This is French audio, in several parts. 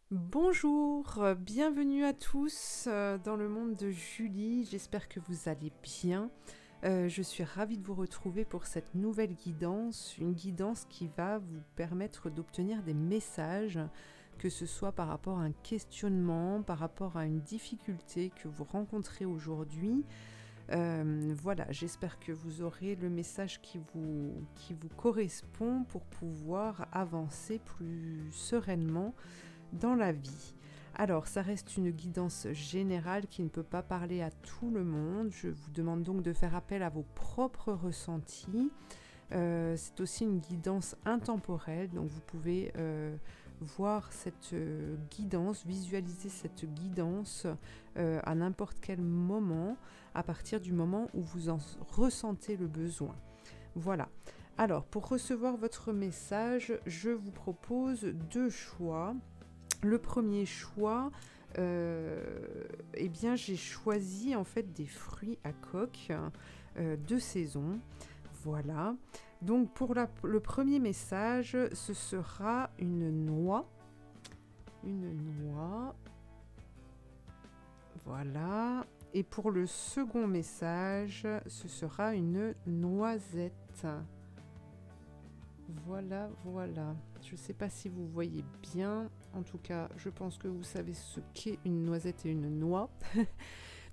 Bonjour, bienvenue à tous dans le monde de Julie, j'espère que vous allez bien. Je suis ravie de vous retrouver pour cette nouvelle guidance, une guidance qui va vous permettre d'obtenir des messages, que ce soit par rapport à un questionnement, par rapport à une difficulté que vous rencontrez aujourd'hui. Voilà, j'espère que vous aurez le message qui vous correspond pour pouvoir avancer plus sereinement dans la vie. Alors, ça reste une guidance générale qui ne peut pas parler à tout le monde. Je vous demande donc de faire appel à vos propres ressentis. C'est aussi une guidance intemporelle, donc vous pouvez voir cette guidance, visualiser cette guidance à n'importe quel moment, à partir du moment où vous en ressentez le besoin. Voilà. Alors, pour recevoir votre message, je vous propose deux choix. Le premier choix, eh bien j'ai choisi en fait des fruits à coque de saison. Voilà. Donc pour le premier message, ce sera une noix. Une noix. Voilà. Et pour le second message, ce sera une noisette. Voilà, voilà. Je ne sais pas si vous voyez bien. En tout cas, je pense que vous savez ce qu'est une noisette et une noix.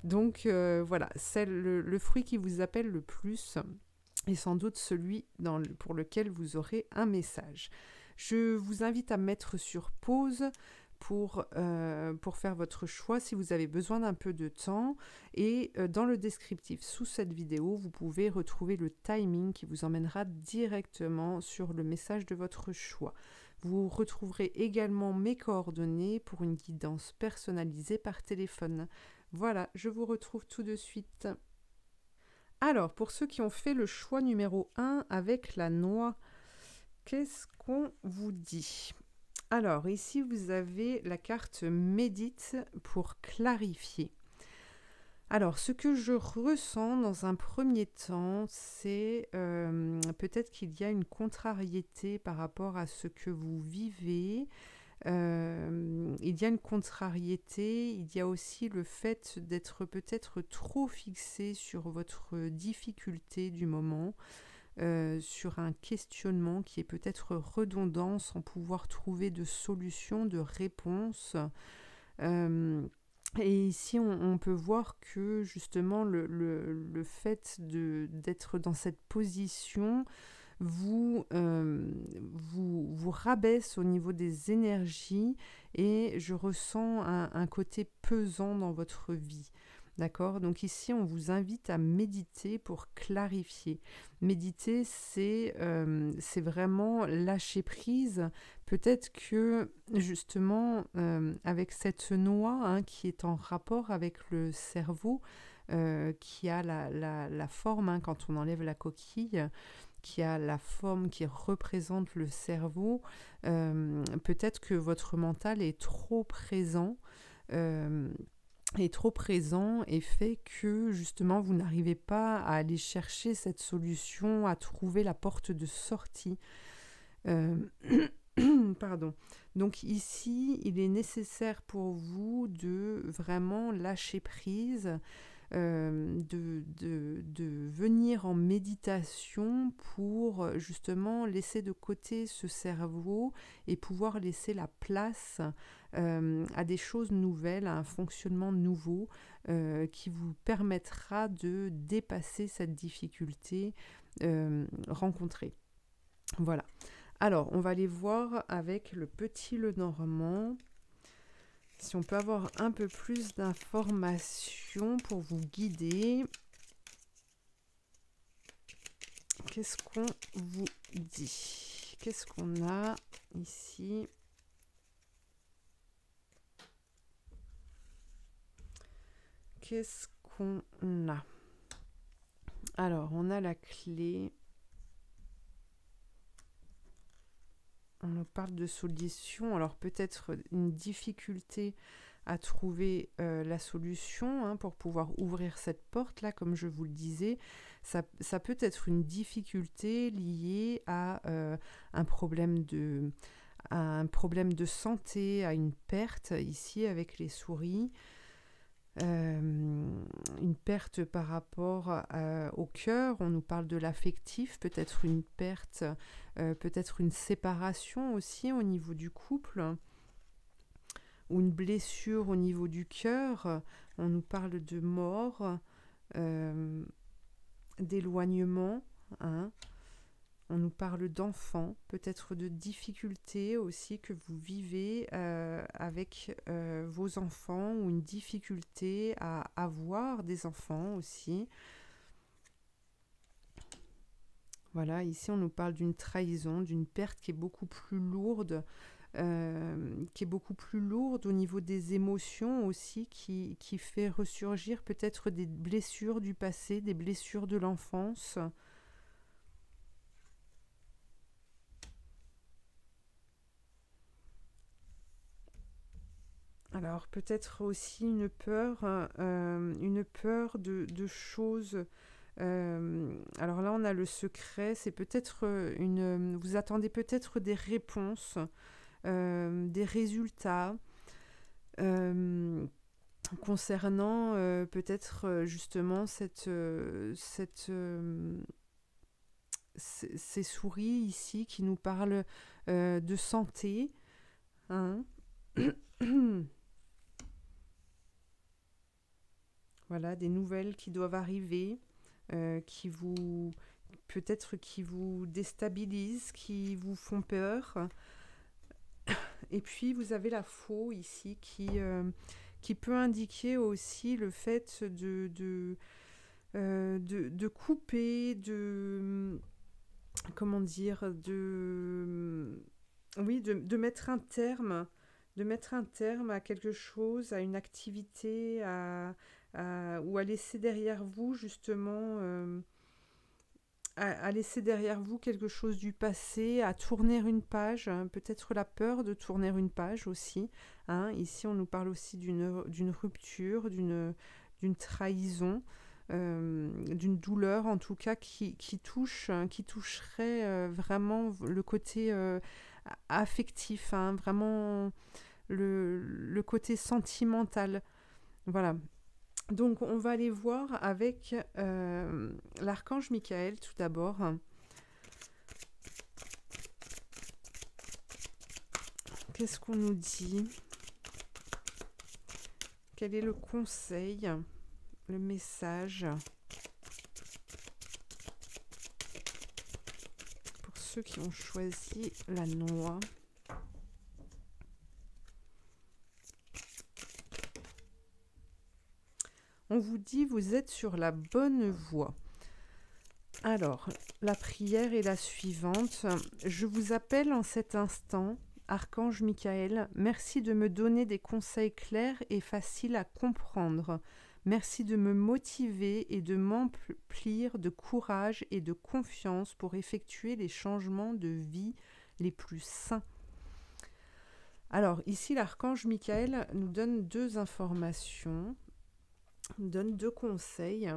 Donc voilà, c'est le fruit qui vous appelle le plus et sans doute celui pour lequel vous aurez un message. Je vous invite à mettre sur pause pour faire votre choix si vous avez besoin d'un peu de temps. Et dans le descriptif sous cette vidéo, vous pouvez retrouver le timing qui vous emmènera directement sur le message de votre choix. Vous retrouverez également mes coordonnées pour une guidance personnalisée par téléphone. Voilà, je vous retrouve tout de suite. Alors, pour ceux qui ont fait le choix numéro 1 avec la noix, qu'est-ce qu'on vous dit ? Alors, ici, vous avez la carte Médite pour clarifier. Alors, ce que je ressens dans un premier temps, c'est peut-être qu'il y a une contrariété par rapport à ce que vous vivez. Il y a une contrariété, il y a aussi le fait d'être peut-être trop fixé sur votre difficulté du moment. Sur un questionnement qui est peut-être redondant sans pouvoir trouver de solution, de réponse. Et ici, on peut voir que justement le fait d'être dans cette position vous rabaisse au niveau des énergies et je ressens un côté pesant dans votre vie. D'accord ? Donc ici, on vous invite à méditer pour clarifier. Méditer, c'est vraiment lâcher prise. Peut-être que, justement, avec cette noix qui est en rapport avec le cerveau, qui a la forme, quand on enlève la coquille, qui a la forme qui représente le cerveau, peut-être que votre mental est trop présent. Et fait que justement vous n'arrivez pas à aller chercher cette solution, à trouver la porte de sortie. Pardon. Donc ici, il est nécessaire pour vous de vraiment lâcher prise, de venir en méditation pour justement laisser de côté ce cerveau et pouvoir laisser la place à des choses nouvelles, à un fonctionnement nouveau qui vous permettra de dépasser cette difficulté rencontrée. Voilà. Alors, on va aller voir avec le petit Lenormand si on peut avoir un peu plus d'informations pour vous guider. Qu'est-ce qu'on vous dit ? Qu'est-ce qu'on a ici ? Qu'est-ce qu'on a ? Alors, on a la clé. On nous parle de solution. Alors, peut-être une difficulté à trouver la solution pour pouvoir ouvrir cette porte-là, comme je vous le disais. Ça peut être une difficulté liée à un problème un problème de santé, à une perte, ici avec les souris. Une perte par rapport au cœur, on nous parle de l'affectif, peut-être une perte, peut-être une séparation aussi au niveau du couple, ou une blessure au niveau du cœur, on nous parle de mort, d'éloignement, hein. On nous parle d'enfants, peut-être de difficultés aussi que vous vivez avec vos enfants, ou une difficulté à avoir des enfants aussi. Voilà, ici on nous parle d'une trahison, d'une perte qui est beaucoup plus lourde, au niveau des émotions aussi, qui fait ressurgir peut-être des blessures du passé, des blessures de l'enfance. Alors peut-être aussi une peur de choses. Alors là, on a le secret. C'est peut-être vous attendez peut-être des réponses, des résultats concernant peut-être justement ces souris ici qui nous parlent de santé, hein. Voilà, des nouvelles qui doivent arriver, peut-être qui vous déstabilisent, qui vous font peur. Et puis vous avez la faux ici qui peut indiquer aussi le fait de couper, comment dire, oui, de mettre un terme. De mettre un terme à quelque chose, à une activité, ou à laisser derrière vous justement, à laisser derrière vous quelque chose du passé, à tourner une page, hein, peut-être la peur de tourner une page aussi, hein. Ici on nous parle aussi d'une rupture, d'une trahison, d'une douleur en tout cas qui toucherait vraiment le côté affectif, hein, vraiment le côté sentimental. Voilà. Donc on va aller voir avec l'archange Michael tout d'abord. Qu'est-ce qu'on nous dit? Quel est le conseil, le message pour ceux qui ont choisi la noix? On vous dit, vous êtes sur la bonne voie. Alors, la prière est la suivante. Je vous appelle en cet instant, Archange Michael, merci de me donner des conseils clairs et faciles à comprendre. Merci de me motiver et de m'emplir de courage et de confiance pour effectuer les changements de vie les plus sains. Alors, ici, l'archange Michael nous donne deux informations. Donne deux conseils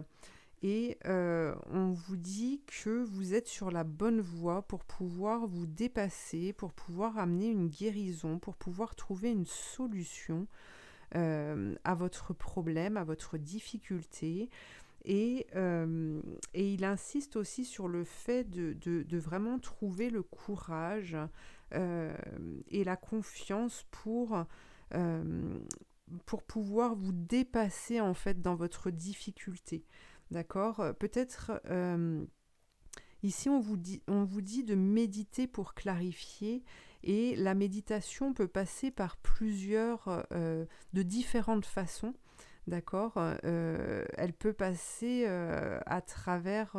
et on vous dit que vous êtes sur la bonne voie pour pouvoir vous dépasser, pour pouvoir amener une guérison, pour pouvoir trouver une solution à votre problème, à votre difficulté. Et il insiste aussi sur le fait de vraiment trouver le courage et la confiance pour pouvoir vous dépasser en fait dans votre difficulté. D'accord ? Peut-être ici on vous dit de méditer pour clarifier, et la méditation peut passer par de différentes façons. D'accord ? Elle peut passer à travers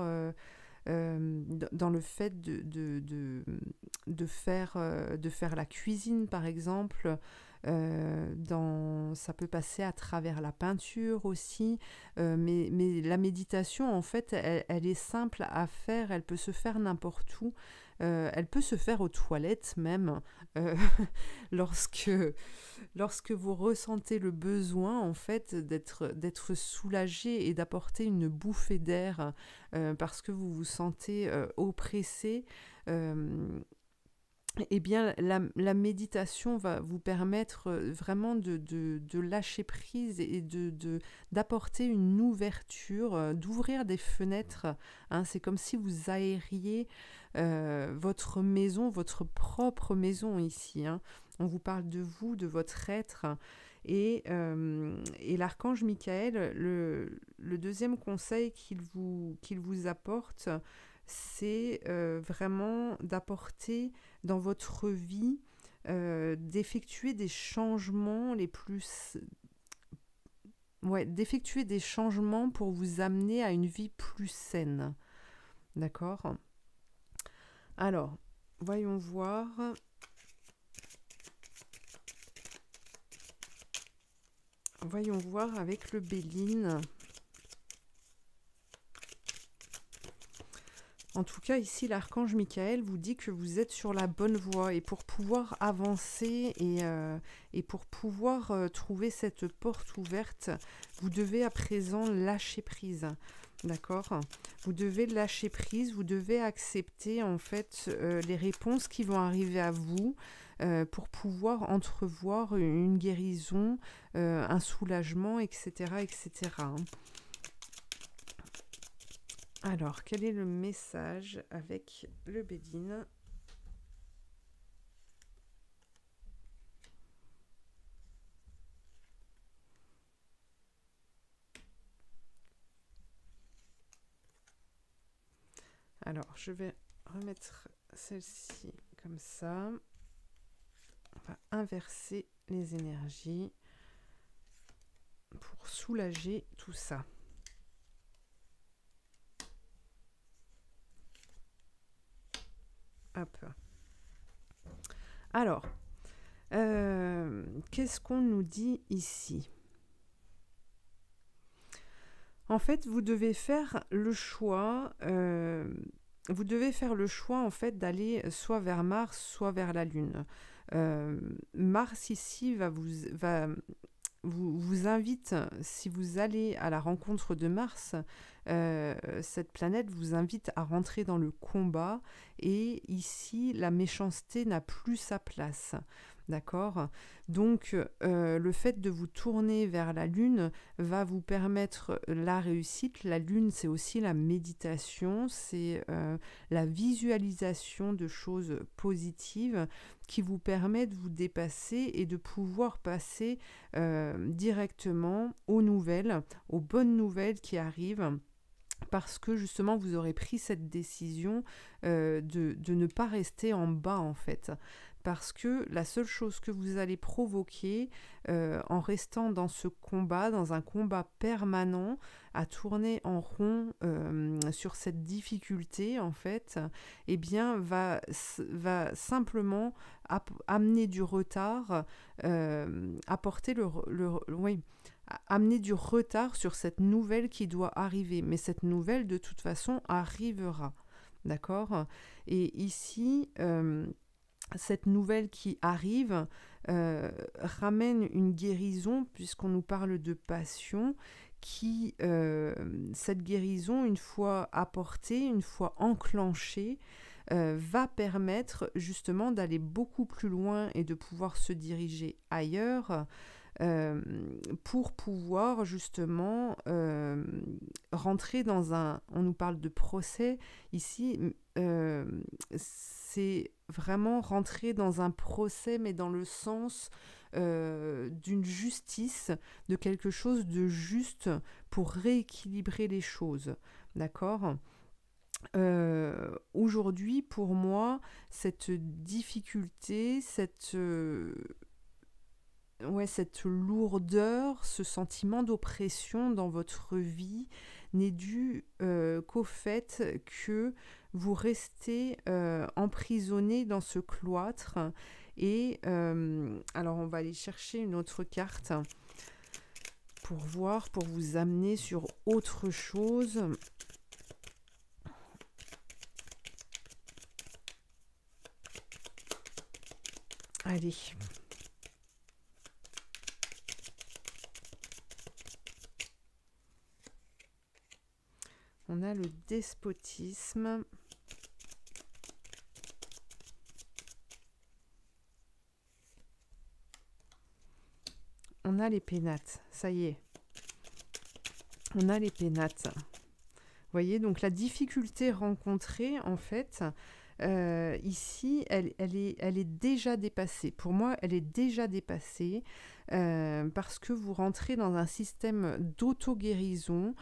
dans le fait de faire la cuisine par exemple. Ça peut passer à travers la peinture aussi, mais la méditation en fait elle est simple à faire, elle peut se faire n'importe où, elle peut se faire aux toilettes même, lorsque vous ressentez le besoin en fait d'être soulagé et d'apporter une bouffée d'air parce que vous vous sentez oppressé. eh bien, la méditation va vous permettre vraiment de lâcher prise et d'apporter une ouverture, d'ouvrir des fenêtres. Hein. C'est comme si vous aériez votre maison, votre propre maison ici. Hein. On vous parle de vous, de votre être. Et l'archange Michael, le deuxième conseil qu'il vous apporte, c'est vraiment d'apporter dans votre vie, d'effectuer des changements les plus... Ouais, d'effectuer des changements pour vous amener à une vie plus saine. D'accord? Alors, voyons voir. Voyons voir avec le Béline. En tout cas, ici, l'archange Michael vous dit que vous êtes sur la bonne voie. Et pour pouvoir avancer et pour pouvoir trouver cette porte ouverte, vous devez à présent lâcher prise. D'accord? Vous devez lâcher prise, vous devez accepter en fait les réponses qui vont arriver à vous pour pouvoir entrevoir une guérison, un soulagement, etc. etc. Alors, quel est le message avec le Béline? Alors, je vais remettre celle-ci comme ça. On va inverser les énergies pour soulager tout ça. Hop. Alors, qu'est-ce qu'on nous dit ici? En fait, vous devez faire le choix. Vous devez faire le choix en fait d'aller soit vers Mars, soit vers la Lune. Mars ici vous invite, si vous allez à la rencontre de Mars, cette planète vous invite à rentrer dans le combat et ici, la méchanceté n'a plus sa place. D'accord? Donc, le fait de vous tourner vers la Lune va vous permettre la réussite. La Lune, c'est aussi la méditation, c'est la visualisation de choses positives qui vous permet de vous dépasser et de pouvoir passer directement aux nouvelles, aux bonnes nouvelles qui arrivent. Parce que justement vous aurez pris cette décision de ne pas rester en bas en fait. Parce que la seule chose que vous allez provoquer en restant dans ce combat, dans un combat permanent, à tourner en rond sur cette difficulté en fait, eh bien va simplement amener du retard, amener du retard sur cette nouvelle qui doit arriver. Mais cette nouvelle, de toute façon, arrivera. D'accord? Et ici, cette nouvelle qui arrive ramène une guérison, puisqu'on nous parle de passion, cette guérison, une fois apportée, une fois enclenchée, va permettre justement d'aller beaucoup plus loin et de pouvoir se diriger ailleurs, pour pouvoir justement rentrer dans un... On nous parle de procès ici, c'est vraiment rentrer dans un procès, mais dans le sens d'une justice, de quelque chose de juste pour rééquilibrer les choses. D'accord ? Aujourd'hui, pour moi, cette difficulté, cette lourdeur, ce sentiment d'oppression dans votre vie n'est dû qu'au fait que vous restez emprisonné dans ce cloître. Et alors, on va aller chercher une autre carte pour voir, pour vous amener sur autre chose. Allez. On a le despotisme. on a les pénates, ça y est. On a les pénates. Vous voyez, donc la difficulté rencontrée, en fait, ici, elle est déjà dépassée. Pour moi, elle est déjà dépassée parce que vous rentrez dans un système d'auto-guérison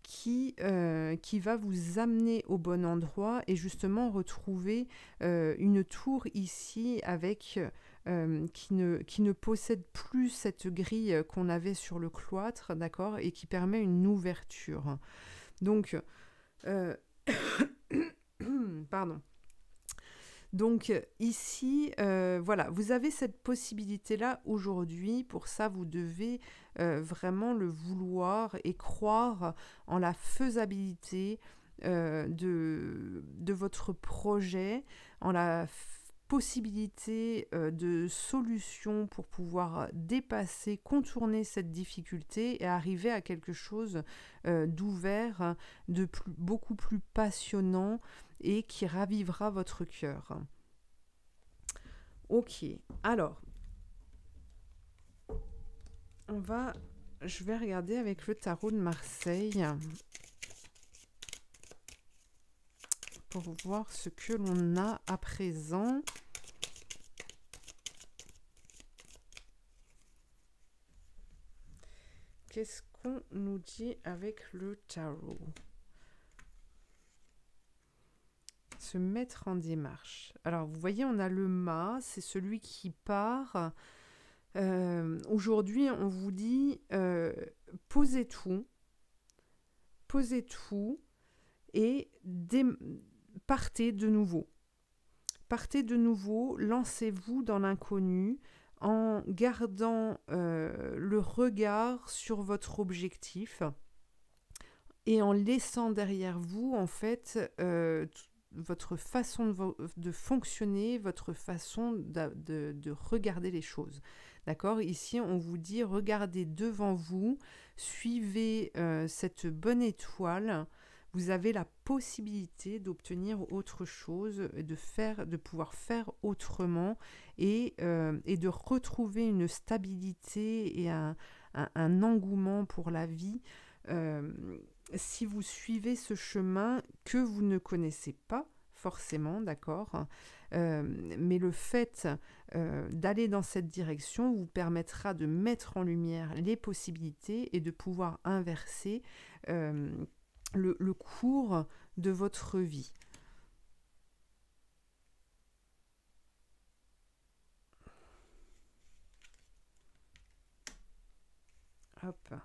qui va vous amener au bon endroit et justement retrouver une tour ici avec qui ne possède plus cette grille qu'on avait sur le cloître, d'accord, et qui permet une ouverture. Donc, pardon. Donc ici, voilà, vous avez cette possibilité-là aujourd'hui. Pour ça, vous devez vraiment le vouloir et croire en la faisabilité de votre projet, en la possibilité de solution pour pouvoir dépasser, contourner cette difficulté et arriver à quelque chose d'ouvert, beaucoup plus passionnant et qui ravivera votre cœur. Ok, alors, je vais regarder avec le tarot de Marseille pour voir ce que l'on a à présent. Qu'est-ce qu'on nous dit avec le tarot ? Se mettre en démarche. Alors, vous voyez, on a le mât, c'est celui qui part. Aujourd'hui, on vous dit posez tout et partez de nouveau. Partez de nouveau, lancez-vous dans l'inconnu en gardant le regard sur votre objectif et en laissant derrière vous, en fait, votre façon de fonctionner, votre façon de regarder les choses. D'accord ? Ici, on vous dit, regardez devant vous, suivez cette bonne étoile. Vous avez la possibilité d'obtenir autre chose, de pouvoir faire autrement et de retrouver une stabilité et un engouement pour la vie. Si vous suivez ce chemin que vous ne connaissez pas forcément, d'accord, mais le fait d'aller dans cette direction vous permettra de mettre en lumière les possibilités et de pouvoir inverser le cours de votre vie. Hop.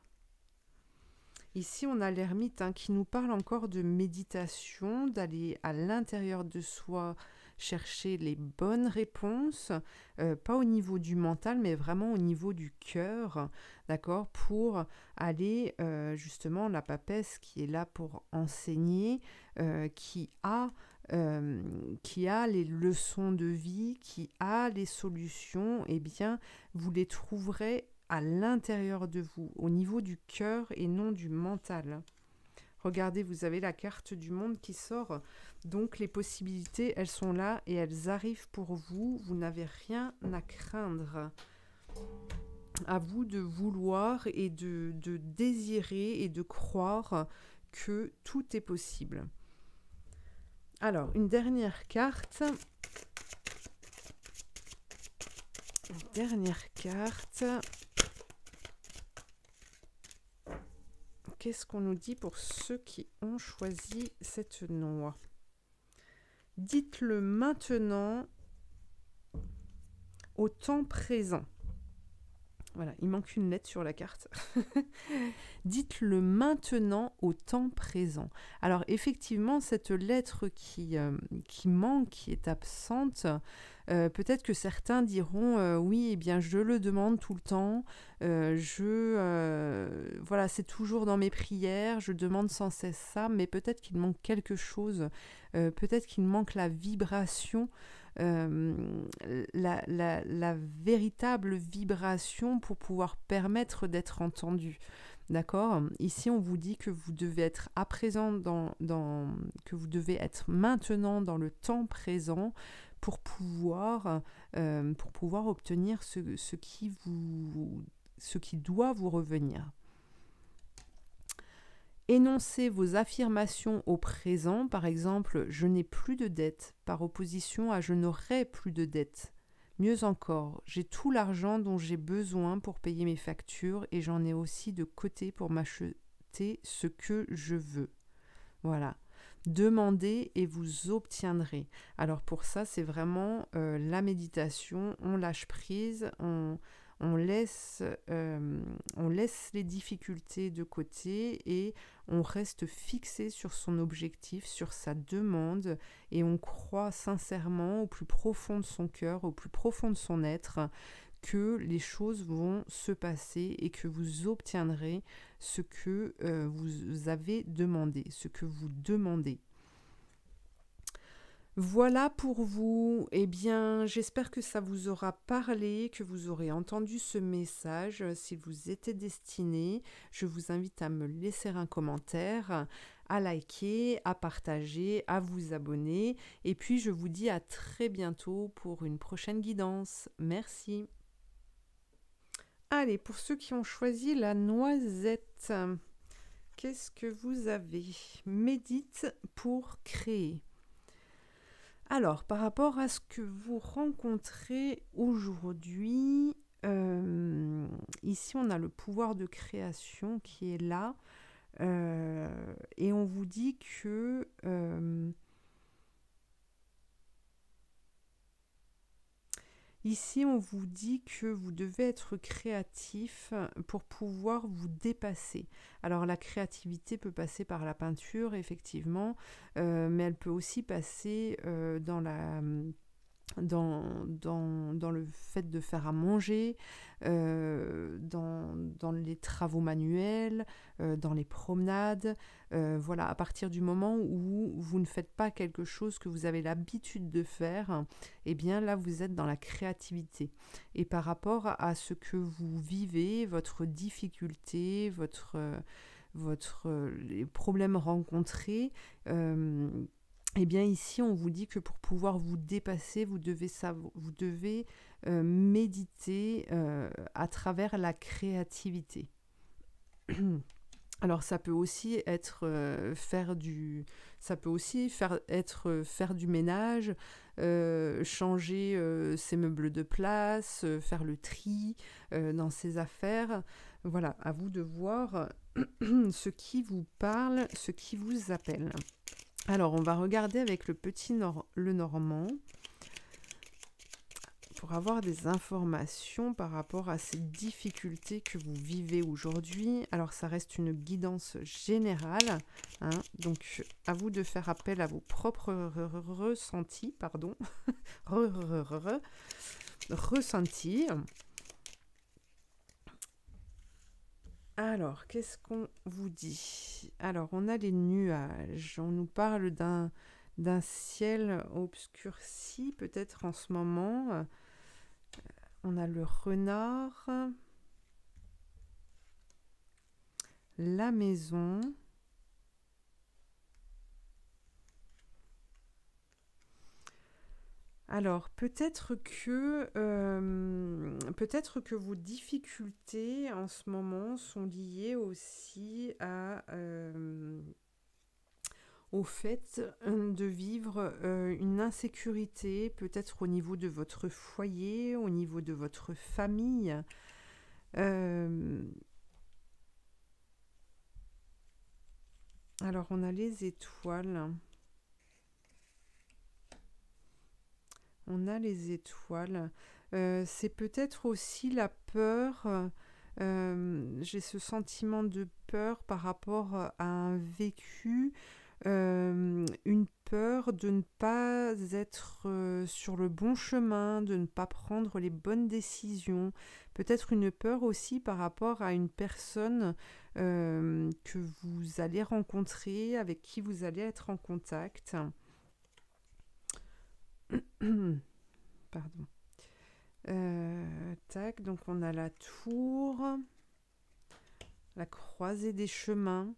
Ici, on a l'ermite qui nous parle encore de méditation, d'aller à l'intérieur de soi chercher les bonnes réponses, pas au niveau du mental, mais vraiment au niveau du cœur, d'accord, pour aller justement, la papesse qui est là pour enseigner, qui a les leçons de vie, qui a les solutions, eh bien, vous les trouverez à l'intérieur de vous, au niveau du cœur et non du mental. Regardez, vous avez la carte du monde qui sort. Donc, les possibilités, elles sont là et elles arrivent pour vous. Vous n'avez rien à craindre. À vous de vouloir et de désirer et de croire que tout est possible. Alors, une dernière carte. Une dernière carte. Qu'est-ce qu'on nous dit pour ceux qui ont choisi cette noix ? Dites-le maintenant au temps présent. Voilà, il manque une lettre sur la carte. Dites-le maintenant au temps présent. Alors effectivement, cette lettre qui manque, qui est absente, peut-être que certains diront oui, eh bien je le demande tout le temps, voilà, c'est toujours dans mes prières, je demande sans cesse ça, mais peut-être qu'il manque quelque chose, peut-être qu'il manque la vibration, la véritable vibration pour pouvoir permettre d'être entendu. D'accord ? Ici, on vous dit que vous devez être à présent que vous devez être maintenant dans le temps présent pour pouvoir obtenir ce qui ce qui doit vous revenir. Énoncez vos affirmations au présent, par exemple, je n'ai plus de dettes, par opposition à je n'aurai plus de dettes. Mieux encore, j'ai tout l'argent dont j'ai besoin pour payer mes factures et j'en ai aussi de côté pour m'acheter ce que je veux. Voilà. Demandez et vous obtiendrez. Alors pour ça, c'est vraiment la méditation, on lâche prise, on laisse les difficultés de côté et on reste fixé sur son objectif, sur sa demande et on croit sincèrement au plus profond de son cœur, au plus profond de son être, que les choses vont se passer et que vous obtiendrez ce que vous avez demandé, ce que vous demandez. Voilà pour vous. Eh bien, j'espère que ça vous aura parlé, que vous aurez entendu ce message. S'il vous était destiné, je vous invite à me laisser un commentaire, à liker, à partager, à vous abonner. Et puis, je vous dis à très bientôt pour une prochaine guidance. Merci. Allez, pour ceux qui ont choisi la noisette, qu'est-ce que vous avez? Médite pour créer. Alors, par rapport à ce que vous rencontrez aujourd'hui, ici on a le pouvoir de création qui est là, et on vous dit que ici on vous dit que vous devez être créatif pour pouvoir vous dépasser. Alors la créativité peut passer par la peinture, effectivement, mais elle peut aussi passer dans le fait de faire à manger, dans les travaux manuels, dans les promenades. Voilà, à partir du moment où vous ne faites pas quelque chose que vous avez l'habitude de faire, eh bien là vous êtes dans la créativité. Et par rapport à ce que vous vivez, votre difficulté, les problèmes rencontrés, eh bien ici on vous dit que pour pouvoir vous dépasser, vous devez méditer à travers la créativité. Alors ça peut aussi être faire du ménage, changer ses meubles de place, faire le tri dans ses affaires. Voilà, à vous de voir ce qui vous parle, ce qui vous appelle. Alors, on va regarder avec le Normand pour avoir des informations par rapport à ces difficultés que vous vivez aujourd'hui. Alors, ça reste une guidance générale, hein, donc à vous de faire appel à vos propres ressentis, ressentis. Alors, qu'est-ce qu'on vous dit? Alors, on a les nuages. On nous parle d'un ciel obscurci, peut-être en ce moment. On a le renard. La maison. Alors, peut-être que vos difficultés en ce moment sont liées aussi au fait de vivre une insécurité, peut-être au niveau de votre foyer, au niveau de votre famille. Alors, on a les étoiles. On a les étoiles. C'est peut-être aussi la peur. J'ai ce sentiment de peur par rapport à un vécu. Une peur de ne pas être sur le bon chemin, de ne pas prendre les bonnes décisions. Peut-être une peur aussi par rapport à une personne que vous allez rencontrer, avec qui vous allez être en contact. Pardon. Tac, donc on a la tour, la croisée des chemins.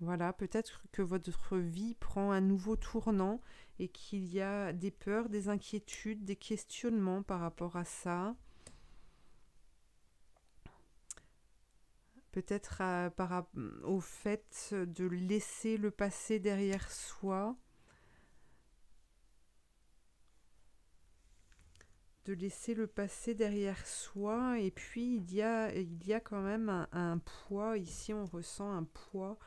Voilà, peut-être que votre vie prend un nouveau tournant et qu'il y a des peurs, des inquiétudes, des questionnements par rapport à ça. peut-être au fait de laisser le passé derrière soi, et puis il y a quand même un poids, ici on ressent un poids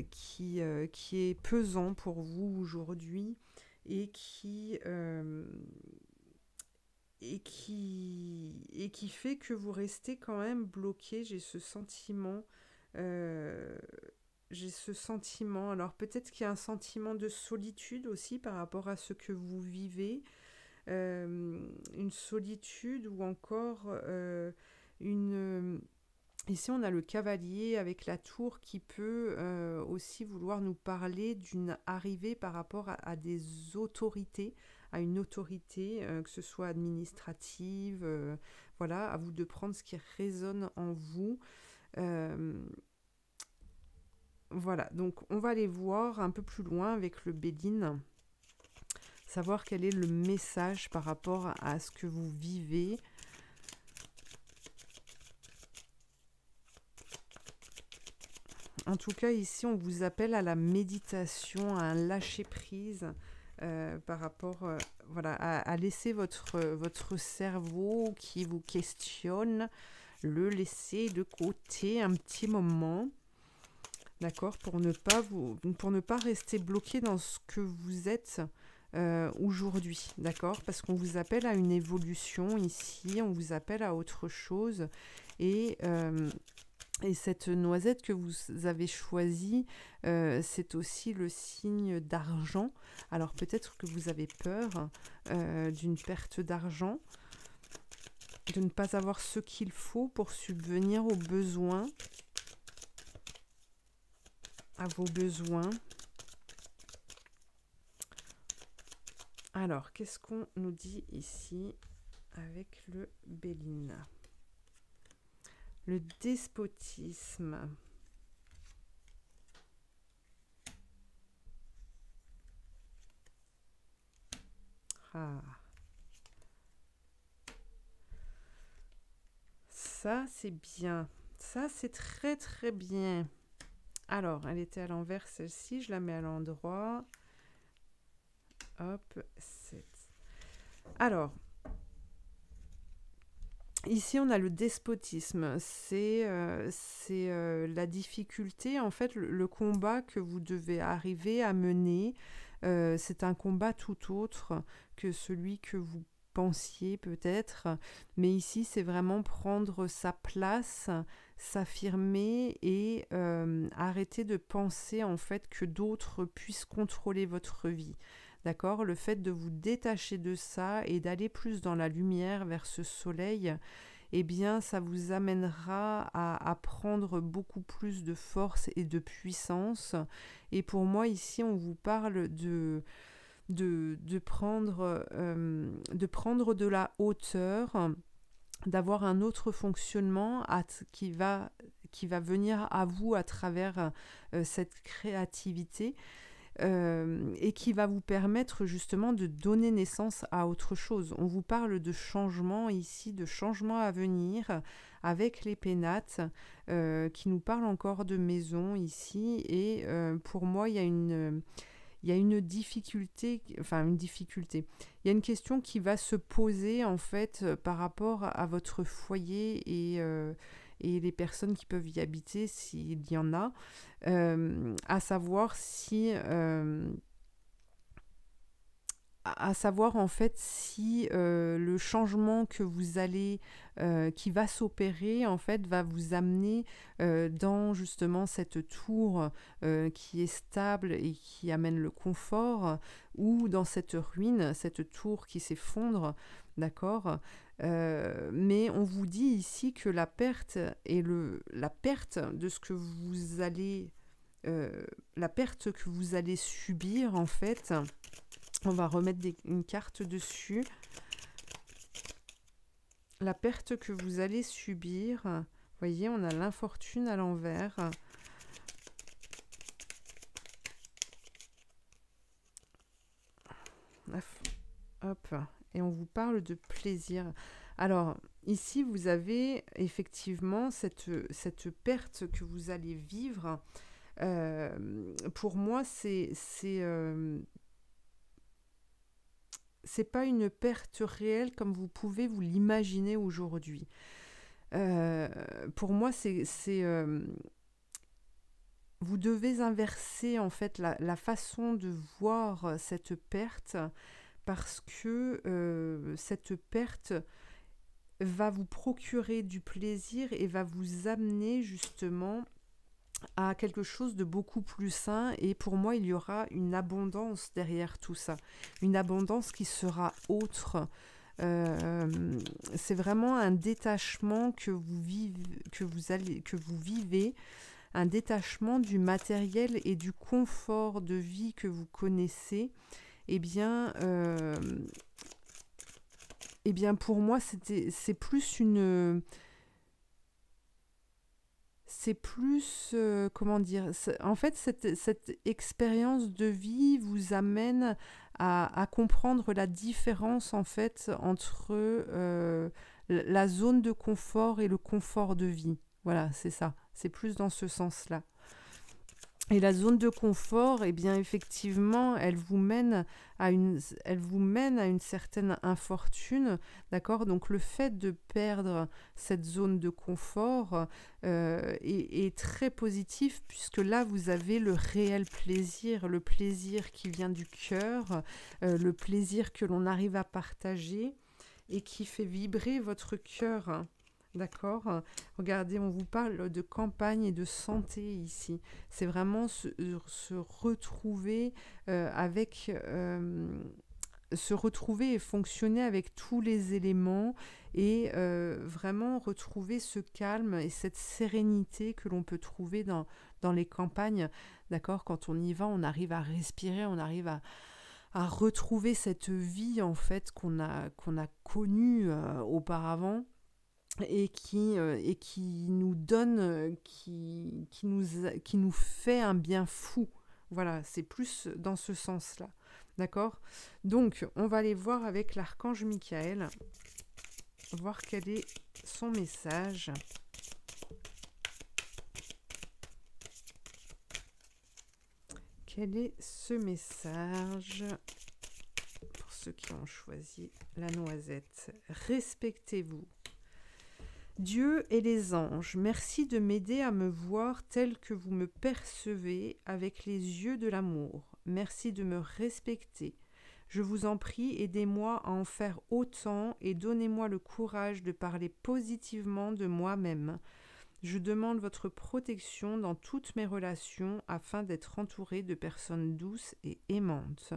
qui est pesant pour vous aujourd'hui et qui fait que vous restez quand même bloqué. J'ai ce sentiment. euh, Alors peut-être qu'il y a un sentiment de solitude aussi par rapport à ce que vous vivez. Une solitude ou encore une... Ici, on a le cavalier avec la tour qui peut aussi vouloir nous parler d'une arrivée par rapport à des autorités, à une autorité, que ce soit administrative. Voilà, à vous de prendre ce qui résonne en vous. Voilà, donc on va aller voir un peu plus loin avec le Béline, savoir quel est le message par rapport à ce que vous vivez. En tout cas, ici, on vous appelle à la méditation, à un lâcher-prise par rapport voilà, à laisser votre cerveau qui vous questionne, le laisser de côté un petit moment, d'accord, pour ne pas rester bloqué dans ce que vous êtes aujourd'hui, d'accord, parce qu'on vous appelle à une évolution ici, on vous appelle à autre chose, et cette noisette que vous avez choisie, c'est aussi le signe d'argent. Alors peut-être que vous avez peur d'une perte d'argent, de ne pas avoir ce qu'il faut pour subvenir aux besoins, à vos besoins. Alors, qu'est-ce qu'on nous dit ici avec le Béline ? Le despotisme. Ah. Ça, c'est bien. Ça, c'est très, très bien. Alors, elle était à l'envers, celle-ci. Je la mets à l'endroit. Hop, 7. Alors, ici, on a le despotisme. C'est la difficulté, en fait, le combat que vous devez arriver à mener. C'est un combat tout autre que celui que vous pensiez peut-être. Mais ici, c'est vraiment prendre sa place, s'affirmer et arrêter de penser, en fait, que d'autres puissent contrôler votre vie. D'accord ? Le fait de vous détacher de ça et d'aller plus dans la lumière vers ce soleil, eh bien, ça vous amènera à prendre beaucoup plus de force et de puissance. Et pour moi, ici, on vous parle de prendre de la hauteur, d'avoir un autre fonctionnement qui va venir à vous à travers cette créativité. Et qui va vous permettre justement de donner naissance à autre chose. On vous parle de changement ici, de changement à venir avec les pénates qui nous parlent encore de maison ici. Et pour moi, il y a une difficulté, il y a une question qui va se poser en fait par rapport à votre foyer et les personnes qui peuvent y habiter, s'il y en a, à savoir en fait si le changement que vous allez qui va s'opérer en fait va vous amener dans justement cette tour qui est stable et qui amène le confort, ou dans cette ruine, cette tour qui s'effondre, d'accord. Mais on vous dit ici que la perte de ce que vous allez la perte que vous allez subir en fait, on va remettre une carte dessus. La perte que vous allez subir, vous voyez, on a l'infortune à l'envers. Hop, et on vous parle de plaisir. Alors, ici, vous avez effectivement cette perte que vous allez vivre. Pour moi, c'est pas une perte réelle comme vous pouvez vous l'imaginer aujourd'hui. Pour moi, vous devez inverser en fait la façon de voir cette perte parce que cette perte va vous procurer du plaisir et va vous amener justement à quelque chose de beaucoup plus sain. Et pour moi, il y aura une abondance derrière tout ça. Une abondance qui sera autre. C'est vraiment un détachement que vous vivez, un détachement du matériel et du confort de vie que vous connaissez. Eh bien, pour moi, c'est plus comment dire, en fait, cette expérience de vie vous amène à comprendre la différence, en fait, entre la zone de confort et le confort de vie. Voilà, c'est ça. C'est plus dans ce sens-là. Et la zone de confort, eh bien, effectivement, elle vous mène à une certaine infortune, d'accord ? Donc, le fait de perdre cette zone de confort est très positif, puisque là, vous avez le réel plaisir, le plaisir qui vient du cœur, le plaisir que l'on arrive à partager et qui fait vibrer votre cœur. D'accord. Regardez, on vous parle de campagne et de santé ici. C'est vraiment se retrouver se retrouver et fonctionner avec tous les éléments et vraiment retrouver ce calme et cette sérénité que l'on peut trouver dans les campagnes. D'accord. Quand on y va, on arrive à respirer, on arrive à retrouver cette vie en fait qu'on a connue auparavant. Et qui nous donne, qui nous fait un bien fou. Voilà, c'est plus dans ce sens-là. D'accord ? Donc, on va aller voir avec l'archange Michael, voir quel est son message. Quel est ce message pour ceux qui ont choisi la noisette ? Respectez-vous. Dieu et les anges, merci de m'aider à me voir tel que vous me percevez avec les yeux de l'amour. Merci de me respecter. Je vous en prie, aidez-moi à en faire autant et donnez-moi le courage de parler positivement de moi-même. Je demande votre protection dans toutes mes relations afin d'être entourée de personnes douces et aimantes.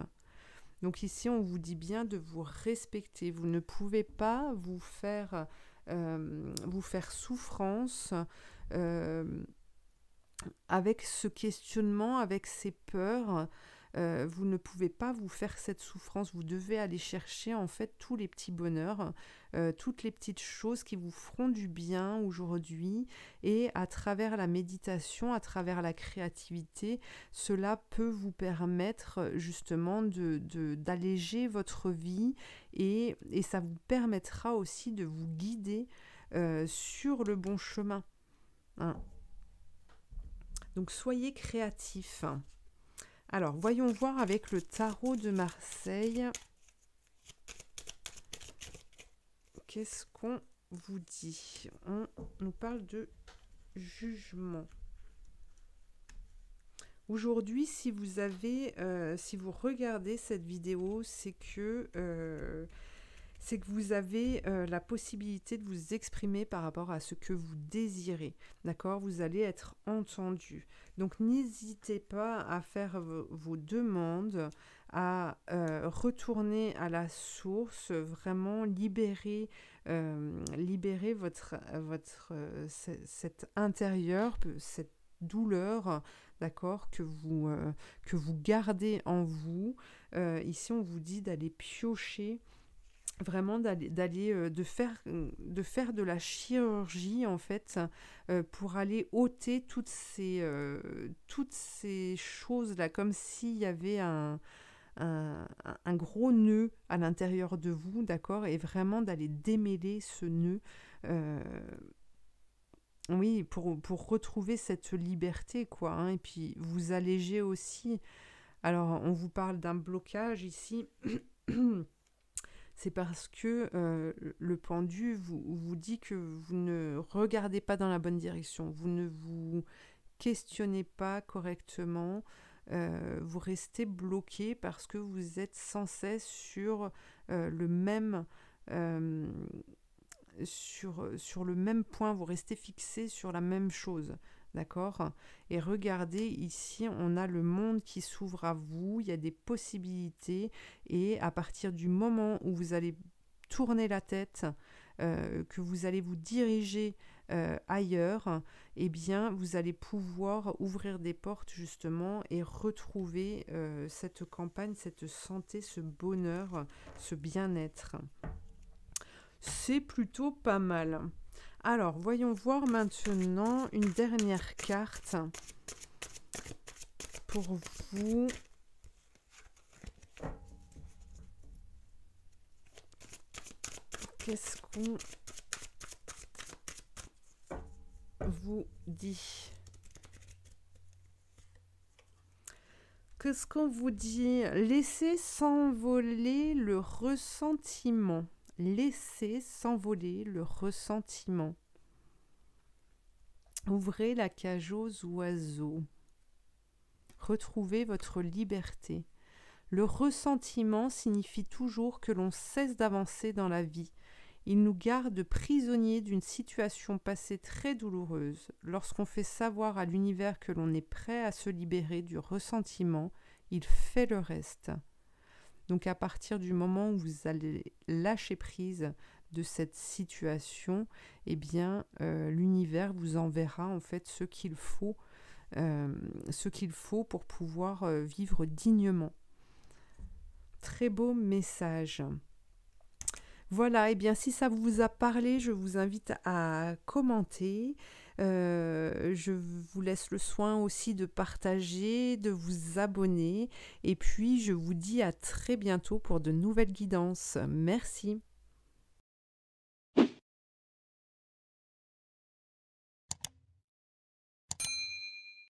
Donc ici, on vous dit bien de vous respecter. Vous ne pouvez pas vous faire souffrance avec ce questionnement, avec ces peurs. Vous ne pouvez pas vous faire cette souffrance. Vous devez aller chercher en fait tous les petits bonheurs, toutes les petites choses qui vous feront du bien aujourd'hui. Et à travers la méditation, à travers la créativité, cela peut vous permettre justement d'alléger votre vie et ça vous permettra aussi de vous guider sur le bon chemin. Hein. Donc soyez créatifs. Alors, voyons voir avec le tarot de Marseille. Qu'est-ce qu'on vous dit ? On nous parle de jugement. Aujourd'hui, si vous regardez cette vidéo, c'est que vous avez la possibilité de vous exprimer par rapport à ce que vous désirez. D'accord ? Vous allez être entendu. Donc, n'hésitez pas à faire vos demandes, à retourner à la source, vraiment libérer cet intérieur, cette douleur, d'accord, que vous gardez en vous. Ici, on vous dit d'aller piocher, vraiment de faire de la chirurgie en fait pour aller ôter toutes ces choses là, comme s'il y avait un un gros nœud à l'intérieur de vous, d'accord, et vraiment d'aller démêler ce nœud, oui, pour retrouver cette liberté, quoi, hein, et puis vous alléger aussi. Alors, on vous parle d'un blocage ici. C'est parce que le pendu vous dit que vous ne regardez pas dans la bonne direction, vous ne vous questionnez pas correctement, vous restez bloqué parce que vous êtes sans cesse sur le même sur le même point, vous restez fixé sur la même chose. D'accord? Et regardez, ici, on a le monde qui s'ouvre à vous, il y a des possibilités, et à partir du moment où vous allez tourner la tête, que vous allez vous diriger ailleurs, eh bien, vous allez pouvoir ouvrir des portes, justement, et retrouver cette campagne, cette santé, ce bonheur, ce bien-être. C'est plutôt pas mal. Alors, voyons voir maintenant une dernière carte pour vous. Qu'est-ce qu'on vous dit? Qu'est-ce qu'on vous dit? Laissez s'envoler le ressentiment. Laissez s'envoler le ressentiment. Ouvrez la cage aux oiseaux. Retrouvez votre liberté. Le ressentiment signifie toujours que l'on cesse d'avancer dans la vie. Il nous garde prisonniers d'une situation passée très douloureuse. Lorsqu'on fait savoir à l'univers que l'on est prêt à se libérer du ressentiment, il fait le reste. Donc à partir du moment où vous allez lâcher prise de cette situation, eh bien l'univers vous enverra en fait ce qu'il faut pour pouvoir vivre dignement. Très beau message. Voilà, et bien si ça vous a parlé, je vous invite à commenter. Je vous laisse le soin aussi de partager, de vous abonner. Et puis, je vous dis à très bientôt pour de nouvelles guidances. Merci.